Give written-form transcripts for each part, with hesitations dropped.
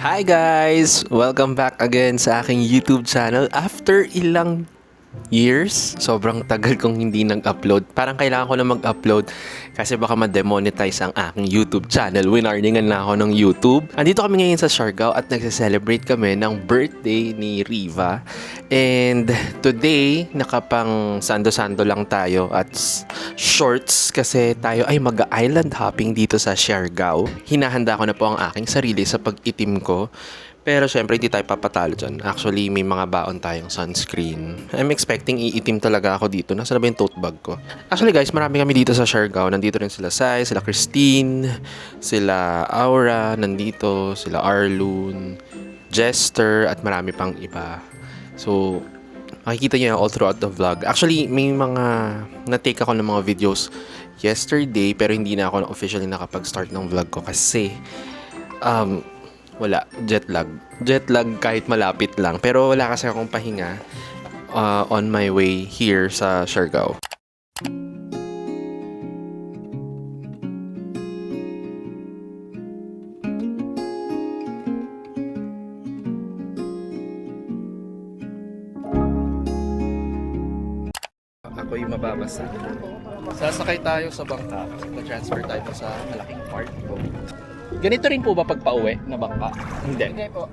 Hi guys! Welcome back again sa aking YouTube channel. After ilang years, sobrang tagal kong hindi nag-upload. Parang kailangan ko na mag-upload kasi baka ma-demonetize ang aking YouTube channel. Winarningan na ako ng YouTube. Andito kami ngayon sa Siargao at nagse-celebrate kami ng birthday ni Riva. And today, nakapang sando-sando lang tayo at shorts kasi tayo ay mag-island hopping dito sa Siargao. Hinahanda ko na po ang aking sarili sa pag-itim ko. Pero syempre hindi tayo papatalo dyan. Actually, may mga baon tayong sunscreen. I'm expecting iitim talaga ako dito. Nasaan na ba yung tote bag ko? Actually guys, marami kami dito sa Siargao. Nandito rin sila Sai, sila Christine, sila Aura, nandito, sila Arlune, Jester, at marami pang iba. So, makikita nyo yan all throughout the vlog. Actually, may mga na-take ako ng mga videos yesterday pero hindi na ako officially nakapag-start ng vlog ko kasi wala, jet lag. Jet lag kahit malapit lang. Pero wala kasi akong pahinga on my way here sa Siargao. Ako yung mababasa. Sasakay tayo sa bangka. Na-transfer tayo sa malaking barko. Ganito rin po ba pag pauwi na bangka? Hindi. Hindi po.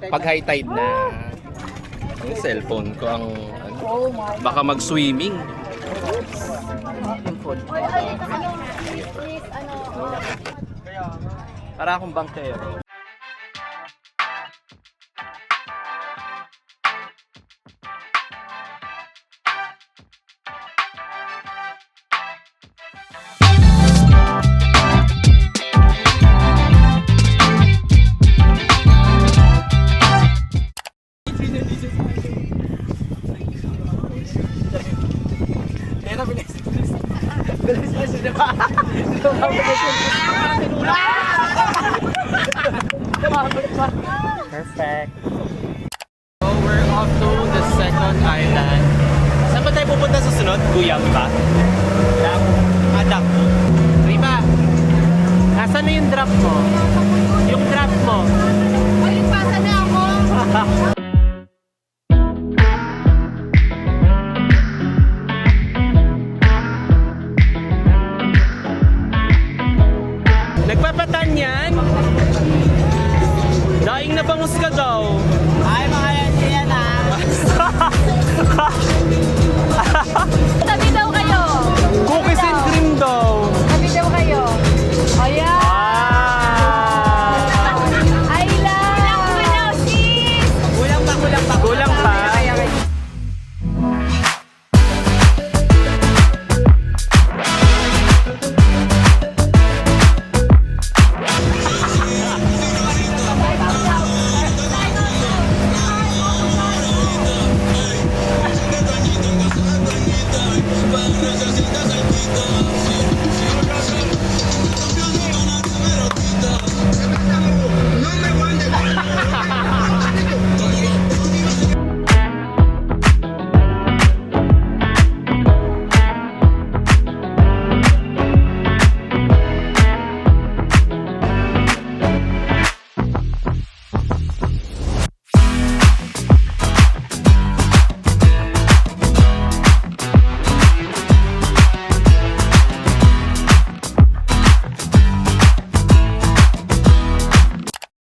Pag high tide na yung cellphone ko ang baka mag-swimming. Para akong bangkero. Perfect. So we're off to the second island. Saan ba tayo pupunta sa sunod? Guyam ba? Adak. Riba, nasaan na yung drop mo? Yung drop mo? Ay, pasa na ako. Nagpapatan yan? Daing na bangus ka daw. Ay, mga yan yan Tabi daw kayo. Cookies and cream daw. Tabi daw kayo. Ayan. I love. Kulang sis. Kulang pa. Kulang pa.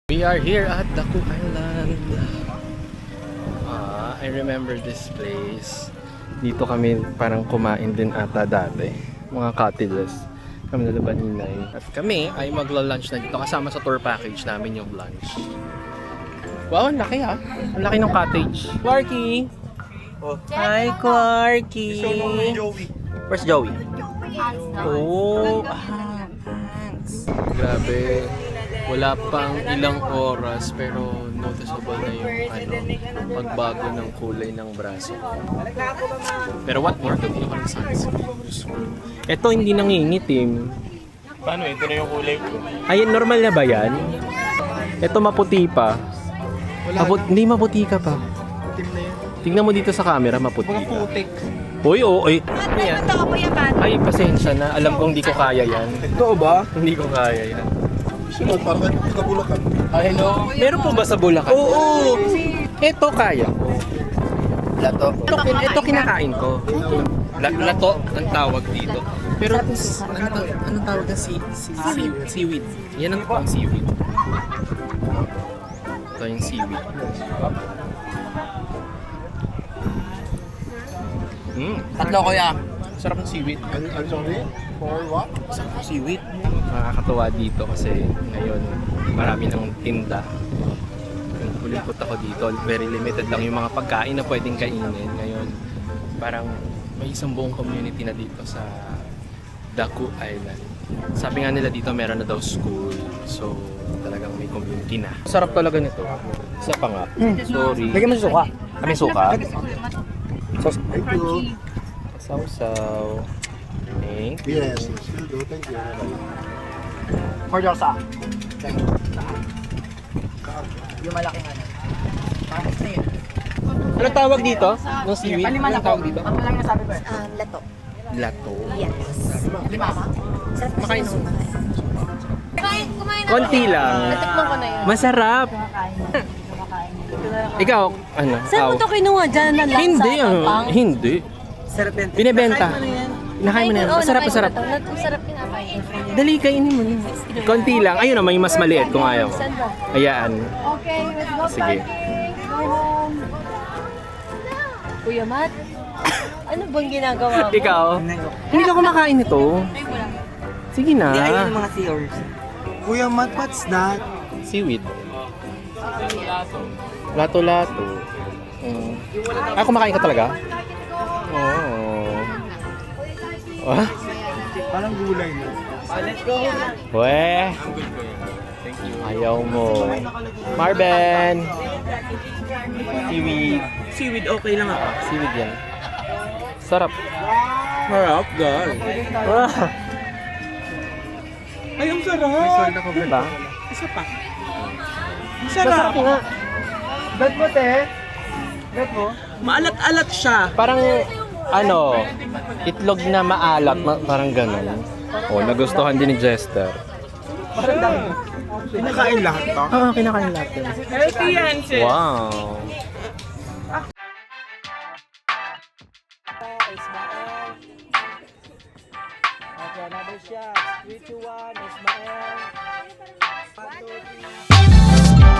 We are here at Daku Island. I remember this place. Dito kami parang kumain din ata dati. Mga cottages. Kami na Baninay. At kami ay magla-lunch na dito kasama sa tour package namin yung lunch. Wow, ang laki ha. Ang laki ng cottage. Clarky! Oh. Hi, Clarky! Where's Joey? Oh, thanks. Grabe. Wala pang ilang oras pero noticeable na yung pagbago ng kulay ng braso. Pero what more to do ng sunscreen? Ito hindi nangingitim. Paano? Ito na yung kulay ko. Ay, normal na ba yan? Ito maputi pa. Hindi maputi ka pa. Team na yan. Tingnan mo dito sa camera, maputi Mga ka. putik. Uy, oo, ay. Ano to, Kuya Pat? Ay, pasensya na. Alam kong hindi ko kaya yan. Ito ba? Hindi ko kaya yan. Sunod, parang kabulakan. Hello? Meron po ba sa Bulacan? Oo! Ito kaya ko. Lato. Ito kinakain ko. Lato ang tawag dito. Pero anong tawag na seaweed? Yan ang seaweed. Ito yung seaweed. Tatlo ko yan. Sarap ng seaweed. I'm sorry? For what? Sarap ng seaweed. Nakakatuwa dito kasi ngayon marami ng tinda. Yung huling punta ko dito, very limited lang yung mga pagkain na pwedeng kainin. Ngayon, parang may isang buong community na dito sa Daku Island. Sabi nga nila dito meron na daw school. So, talagang may community na. Sarap talaga nito. Isa pa nga. Sorry. Lagyan mo sa suka. Kami suka. Thank you. Sausaw. Thank you. Yes, will do. Thank you. Cordial sa. Yung malaking ano. Parang snail. Anong tawag dito? Nung seaweed? Anong tawag dito? Ano lang yung sabi ko eh? Lato. Lato. Yes. Lima. Sarap Makain kasi mo. kumain na Konti ako. lang. Natikman ko na yun. Masarap. Ikaw, ano? Saan mo Aw. to kinuha dyan na lang Hindi, sa ano? Pampang? Hindi. Sarap yan. Binebenta. Nakain mo na yan. Oo, Masarap, nakain ko masarap. na to. Masarap kinakain. Dali, kainin mo na. Konti lang. Ayun naman, yung mas maliit kung ayaw. Saan ba? Ayan. Okay, let's go Sige. parking. Go home. Kuya Matt, ano bang ginagawa mo? Ikaw? Hindi ka kumakain nito. Sige na. Hindi, ayun yung mga seahorse. Kuya Matt, what's that? Seaweed. Lato-lato. Kumakain ka talaga? Oo. Ah? Parang gulay mo. Let's go. Weh. Ayaw mo. Marben. Seaweed. Seaweed, okay lang ako. Seaweed yan. Sarap. Sarap, girl. Ay, ang sarap. Diba? Isa pa. Ang sarap. nga. Bet mo, te. Bet mo. Maalat-alat siya. Parang, ano, itlog na maalat. Parang ganun. Oh, nagustuhan din ni Jester. Parang dami. Kinakain lahat to? Oo, kinakain natin. Healthy yan, sis. Wow. Okay, another shot. 3, 2, 1. Ismael. 1, 2, 3.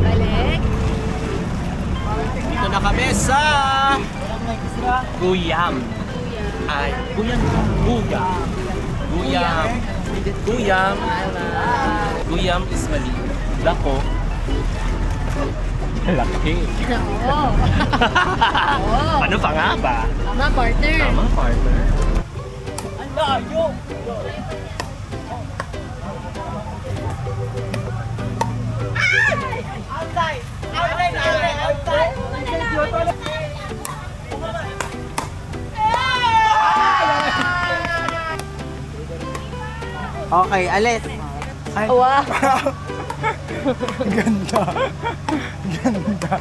Balik. Dito na kami sa Guyam. Ay, Guyam. Guyam. Guyam. Guyam. Guyam is mali. Dako. Laki. Oo. Oo. Ano pa nga ba? Tama, partner. Tama, partner. Okay, alis. Ay, Wow. ganda. Ganda.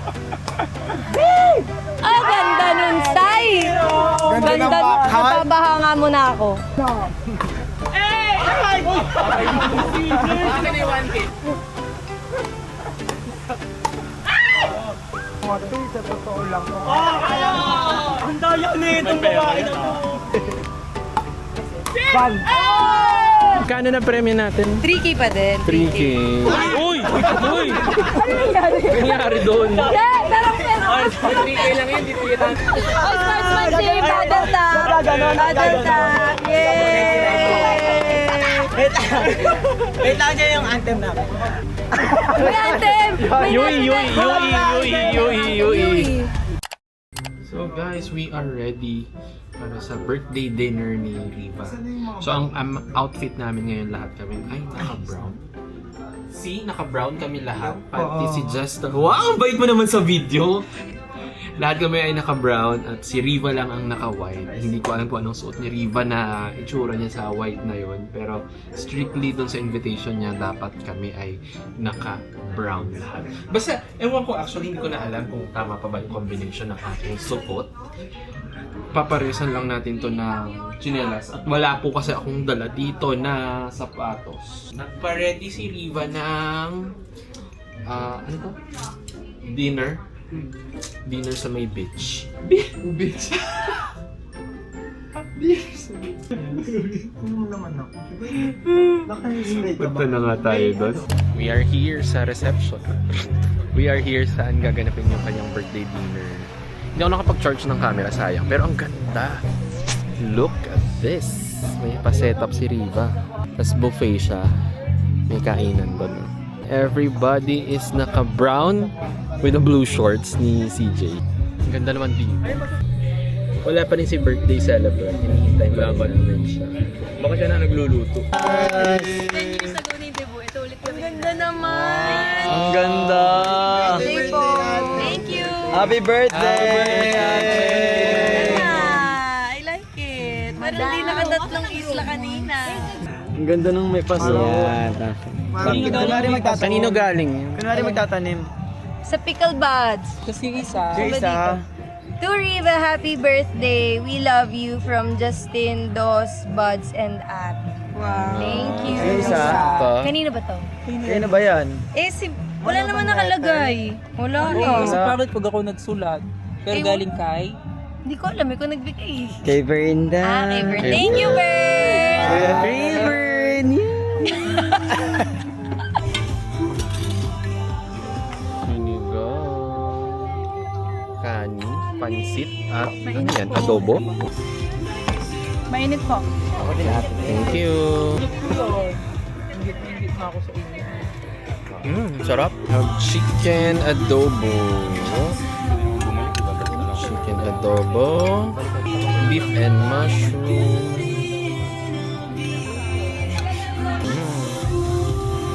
Ah, ganda nun, Sai. Ganda ng backhand. Nababaha nga muna ako. Mati, sa totoo lang. Ang daya nitong babae na to. Van. Magkano na premyo natin? 3K pa din. 3K. Uy! Uy! Ano nangyari doon? Yeah, pero. 3K lang yun, di kita. Oh, sportsmanship, paddle tap. Paddle tap. Yay! Wait lang dyan yung anthem namin. May anthem! May Yui, yui, anthem. yui, yui, yui, yui. Yui. So guys, we are ready. para sa birthday dinner ni Riva. So ang outfit namin ngayon lahat kami ay naka-brown. See, naka-brown kami lahat. Pati si Justin. Wow, bait mo naman sa video. Lahat kami ay naka-brown at si Riva lang ang naka-white. Hindi ko alam kung anong suot ni Riva na itsura niya sa white na yon. Pero strictly dun sa invitation niya, dapat kami ay naka-brown lahat. Basta, ewan ko actually, hindi ko na alam kung tama pa ba yung combination ng aking suot. Paparesan lang natin to ng chinelas. At wala po kasi akong dala dito na sapatos. Nagpa-ready si Riva ng ano to? Dinner sa may beach. Beach? Ano naman ako? Naka-spray ka ba? Punta na nga tayo doon. We are here sa reception. We are here saan gaganapin yung kanyang birthday dinner. Hindi ako nakapag-charge ng camera, sayang. Pero ang ganda. Look at this. May pa-setup si Riva. Tapos buffet siya. May kainan doon. Everybody is naka-brown with the blue shorts ni CJ. Ang ganda naman dito. Wala pa rin si birthday celebrant. Hinihintay pa rin siya. Baka siya na nagluluto. 10 years ago ni Debo, ito ulit kami. Ang ganda naman! Ang ganda! Birthday po! Thank you! Happy birthday! I like it. Parang hindi nakatatlong isla kanina. Ang ganda nung may paso. Kunwari magtatanim. Kanino galing? Kunwari magtatanim. Sa pickle buds. Yung isa. To Riva, happy birthday. We love you from Justin, Dos, Buds, and Abby. Wow. Thank you. Yung isa. Kanino ba to? Kaya na ba yan? Wala naman nakalagay. Wala eh. Wala. Bakit pag ako nagsulat? Pero Eh, galing kay? Hindi ko alam eh kung nagbigay. Kay Brenda. Kay Bern. Thank you, Bern! Kay Brenda. Sinigang, kanin, pansit, at ano yan, adobo. Mainit po. Thank you. Ingit na ako sa inyo. Sarap. Chicken adobo. Chicken adobo. Beef and mushroom.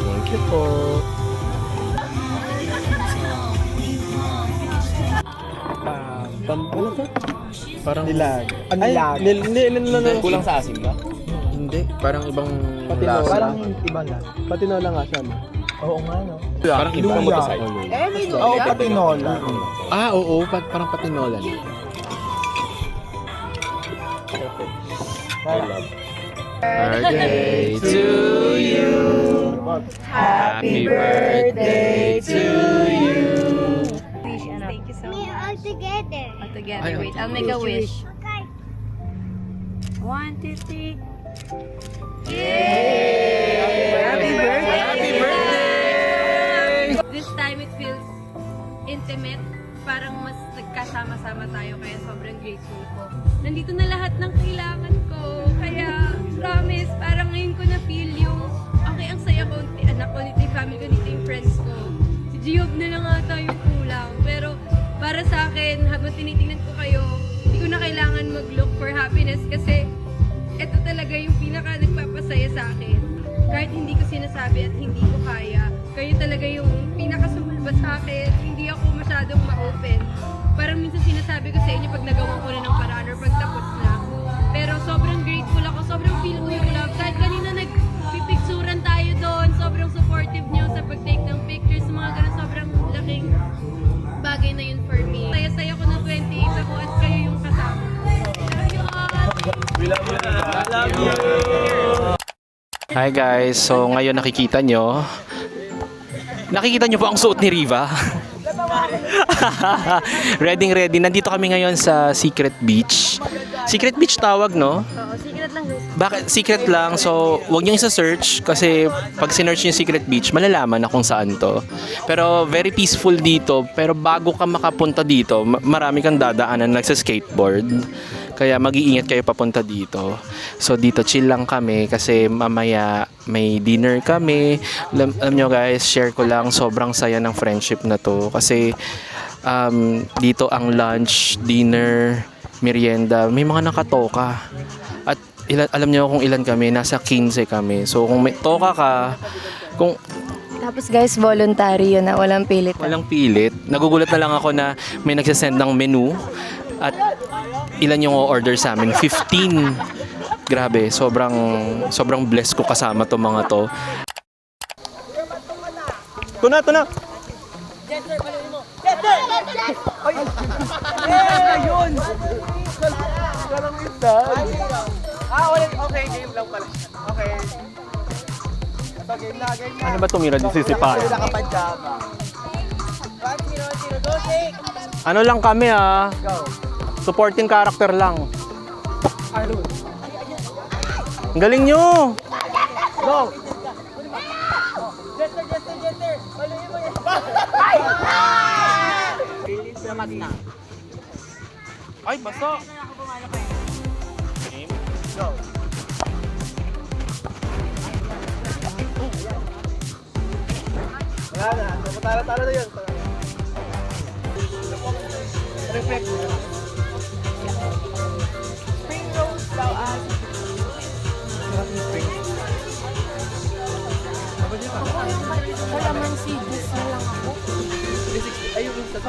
Thank you po. Ano to? Parang Nilag. Nilag. kulang sa asim ba? Hindi, parang ibang Patinola. lasa. Parang ibang lasa. Patinola nga siya, no? Oo nga, no? Parang iba. Oo, patinola. Ah, oo, parang patinola na. Birthday to you. Happy birthday to you. Thank you so much. All together. All together. Ay, Wait, I'll make a wish. Okay. 1, 2, 3. Happy birthday! Happy birthday! This time it feels intimate. Parang mas nagkasama-sama tayo kaya sobrang grateful ko. Nandito na lahat ng kailangan ko. Kaya promise, parang ngayon ko na feel yung okay, ang saya ko, anak ko, nito yung family ko, nito yung friends ko. Si Giob na lang ata yung kulang. Pero para sa akin, habang tinitingnan ko kayo, hindi ko na kailangan mag-look for happiness kasi ito talaga yung pinaka nagpapasaya sa akin. Kahit hindi ko sinasabi at hindi ko kaya, kayo talaga yung pinakasumulba sa akin. Hindi ako masyadong ma-open. Parang minsan sinasabi ko sa inyo pag nagawa ko na ng paraan or pag tapos na. Pero sobrang grateful ako, sobrang feel ko yung love. Kahit kanina nagpipicturan tayo doon, sobrang supportive nyo sa pag-take ng pictures, mga ganun, sobrang laking bagay na yun for me. Saya-saya ko na 28 ako at kayo yung kasama. Hi guys, so ngayon nakikita nyo po ang suot ni Riva. Ready. Nandito kami ngayon sa Secret Beach. Secret Beach tawag, no? Oo, secret lang guys. Bakit? Secret lang. So, huwag niyo isa-search kasi pag sinearch yung Secret Beach, malalaman na kung saan to. Pero very peaceful dito. Pero bago ka makapunta dito, marami kang dadaanan nagsa-skateboard. Kaya mag-iingat kayo papunta dito. So, dito chill lang kami kasi mamaya may dinner kami. Alam nyo guys, share ko lang, sobrang saya ng friendship na to. Kasi dito ang lunch, dinner, merienda. May mga nakatoka. At alam niyo kung ilan kami, nasa 15 kami. So kung may toka ka, kung Tapos guys, voluntary yun na walang pilit. walang pilit, nagugulat na lang ako na may nagsasend ng menu at ilan yung order sa amin? 15. Grabe, sobrang blessed ko kasama to mga to. Tuna! Ayun! Okay, game lang pala. Okay. Ito, game na. Ano ba tumira dito sisipain? Ano lang kami supporting character lang. Ang galing nyo! Go! Ay, basta! Go! Wala na. Talo na yun. Reflect. Spring rolls daw as...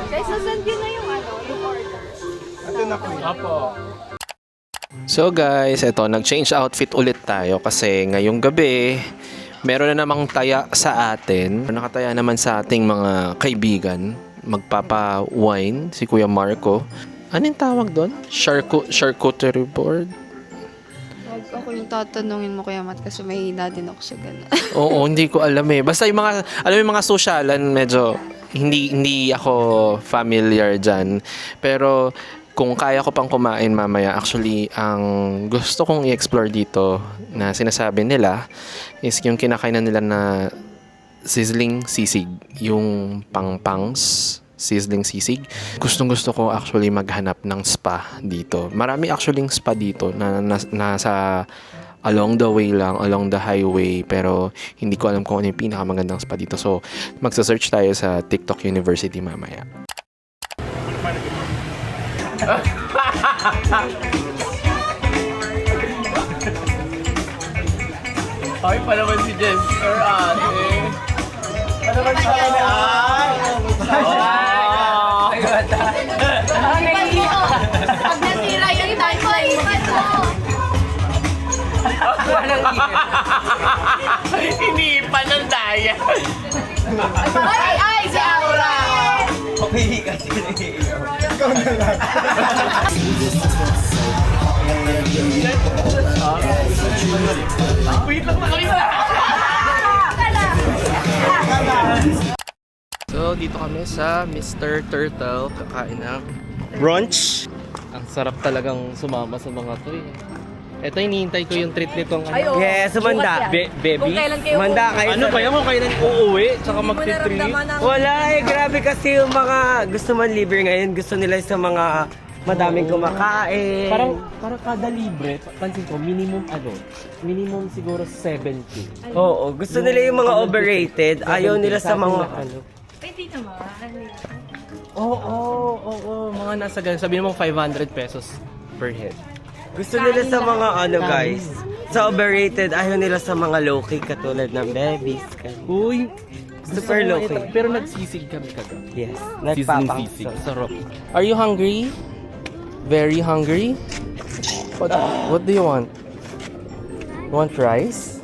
Guys, nasaan yun na yung yung order? Ito na po. So guys, eto, nag-change outfit ulit tayo kasi ngayong gabi, meron na namang taya sa atin. Nakataya naman sa ating mga kaibigan. Magpapa-wine, si Kuya Marco. Anong tawag doon? Charcuterie board? Ako yung tatanungin mo Kuya Matt kasi may hina din ako sa gano'n. Oo, hindi ko alam eh. Basta yung mga, alam mo yung mga sosyalan, medyo hindi ako familiar dyan. Pero kung kaya ko pang kumain mamaya, actually, ang gusto kong i-explore dito na sinasabi nila is yung kinakainan nila na sizzling sisig. Yung pangpangs sizzling sisig. Gustong-gusto ko actually maghanap ng spa dito. Marami actually spa dito na nasa along the way lang, along the highway, pero hindi ko alam kung ano yung pinakamagandang spa dito. So, magsa-search tayo sa TikTok University mamaya. Ay pa naman si Jess or ate. Ano ba siya? Ay, gata. Pag nasira yung timeline mo. Iniipan ng daya. Ay, si Aura! Okay, kasi wait lang na kayo. So, dito kami sa Mr. Turtle. Kakain ng Brunch? ang sarap talagang sumama sa mga to eh. Ito, hinihintay ko yung treat nitong ano. Yes, Manda. Baby? Kung kailan kayo Manda kayo. Ano ba yan kung kailan uuwi? Tsaka magti-treat? Wala grabe kasi yung mga gusto man libre ngayon, gusto nila sa mga madaming kumakain. Parang kada libre, pansin ko, minimum siguro 70. Oo, gusto nila yung mga overrated, ayaw nila sa mga ano. Pwede naman. Oo, mga nasa ganun. Sabihin mo 500 pesos per head. Gusto nila sa mga ano guys, sa overrated, ayaw nila sa mga low-key katulad ng babies. Uy, Super low-key. Pero nagsisig kami kagabi. Yes, Sizzling nagpapakso. sisig. Sarap. Are you hungry? Very hungry? What do you want? You want rice?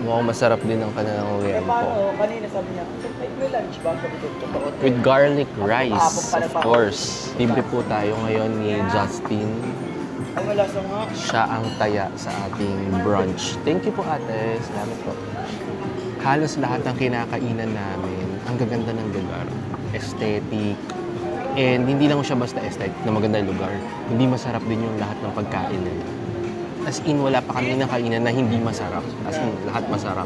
Mukhang masarap din ang kanilang uwian po. Kanina sabi niya, may lunch ba? With garlic rice, of course. Libre po tayo ngayon ni Justin. Ay, wala sa nga. Siya ang taya sa ating brunch. Thank you po ate. Salamat po. Halos lahat ng kinakainan namin, ang gaganda ng lugar. Aesthetic. And hindi lang siya basta aesthetic na maganda yung lugar. Hindi masarap din yung lahat ng pagkain nila. As in, wala pa kami nakainan na hindi masarap. As in, lahat masarap.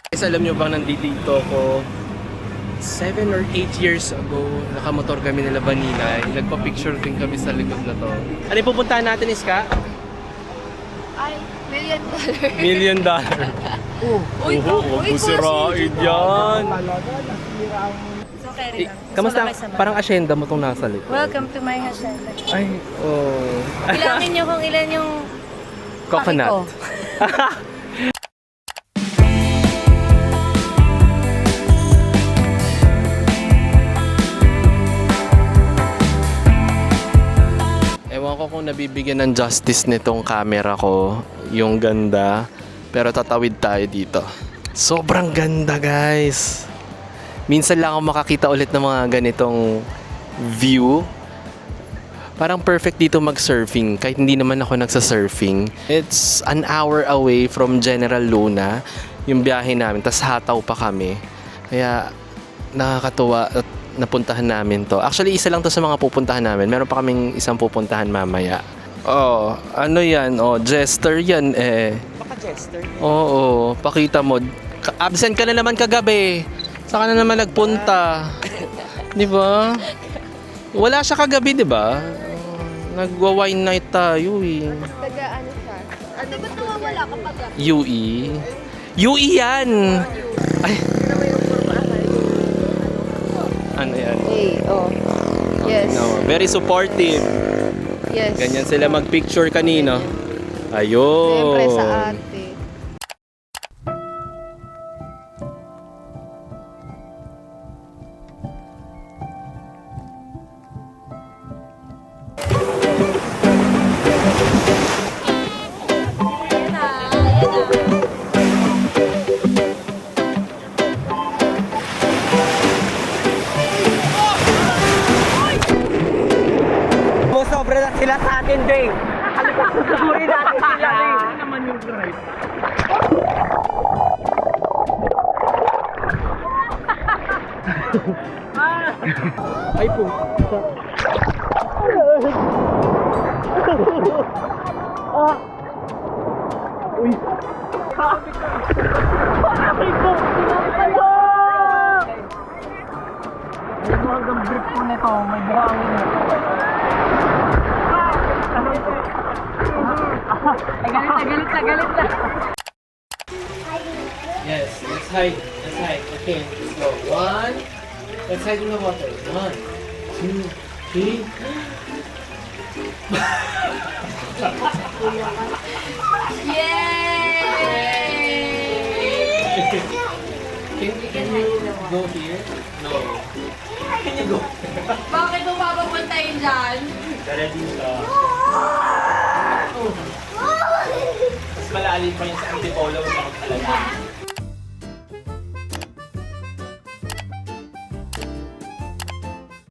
Guys, alam nyo bang nandito ako 7 or 8 years ago, nakamotor kami nila Vanina. Nagpa-picture din kami sa likod na to. Ano yung pupuntahan natin, Iska? Ay, $1 million. $1 million. Uy, Huwag mo sirain yan. So, carry lang. Kamusta? Sumakay sa Parang asyenda mo tong nasa likod. Welcome to my hacienda. Ay, oh. Bilangin niyo kung ilan yung Coconut. paki ko. Ewan ko kung nabibigyan ng justice nitong camera ko, yung ganda. Pero tatawid tayo dito. Sobrang ganda, guys. Minsan lang ako makakita ulit ng mga ganitong view. Parang perfect dito mag-surfing kahit hindi naman ako nagsa-surfing. It's an hour away from General Luna yung biyahe namin. Tas hataw pa kami. Kaya nakakatuwa at napuntahan namin to. Actually, isa lang to sa mga pupuntahan namin. Meron pa kaming isang pupuntahan mamaya. Oh, ano yan? Oh, jester yan eh. Baka Jester. Oo, pakita mo. Absent ka na naman kagabi. Saka na naman nagpunta. Di ba? Wala siya kagabi, di ba? Nagwa-wine night tayo eh. Taga ano siya? Ate, ba't nawawala kapag UE. UE yan! Ay. Ano yan? Hey, oh. Yes. No, very supportive. Yes. Ganyan sila mag-picture kanino. Ayun. Siyempre sa ate. Sobra na sila sa atin, Dave. Susurin natin sila, Dave. naman yung drive. Ay po. Yes, let's hide. Let's hide. Okay, let's go. One. Let's hide in the water. 1, 2, 3. Can you go here? No. Can you go? Bakit mo papapuntahin dyan? Tara dito. Mas malalim pa yun sa Antipolo. Bakit talaga?